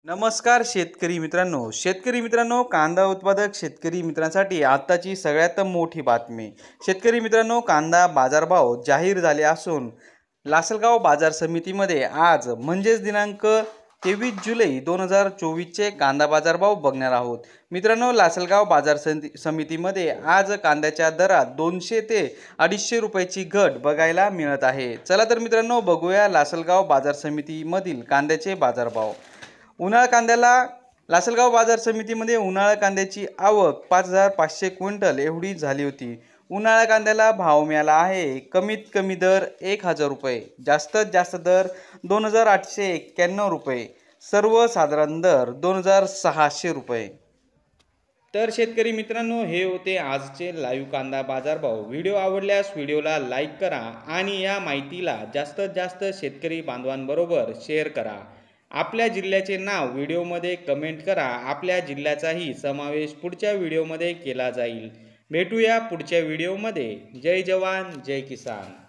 नमस्कार शेतकरी मित्रांनो, कांदा उत्पादक शेतकरी मित्रांसाठी आताची सगळ्यात मोठी बातमी। शेतकरी मित्रांनो, कांदा बाजारभाव जाहीर झाले असून लासलगाव बाजार समितीमध्ये आज म्हणजेच दिनांक 23 जुलै 2024 चे कांदा बाजारभाव बघणार आहोत। मित्रांनो, लासलगाव बाजार समितीमध्ये आज कांद्याच्या दरात 200 ते 250 रुपयाची घट बघायला मिळत आहे। चला तर मित्रांनो, बघूया लासलगाव बाजार समितीमधील कांद्याचे बाजारभाव। उन्हाळ कांद्याला लासलगाव बाजार समितीमध्ये उन्हाळ कांद्याची आवक 5500 क्विंटल एवढी झाली होती। उन्हाळ कांद्याला भाव मिळाला आहे कमीत कमी दर 1000 रुपये, जास्तीत जास्त दर 2891 रुपये, सर्वसाधारण दर 2600 रुपये। तर शेतकरी मित्रांनो, हे होते आजचे लाईव्ह कांदा बाजारभाव। व्हिडिओ आवडल्यास व्हिडिओला लाईक करा आणि या माहितीला जास्तीत जास्त शेतकरी बांधवांबरोबर शेअर करा। आपल्या जिल्ह्याचे नाव व्हिडिओमध्ये कमेंट करा, आपल्या जिल्ह्याचाही समावेश पुढच्या व्हिडिओमध्ये केला जाईल। भेटूया पुढच्या व्हिडिओमध्ये। जय जवान जय किसान।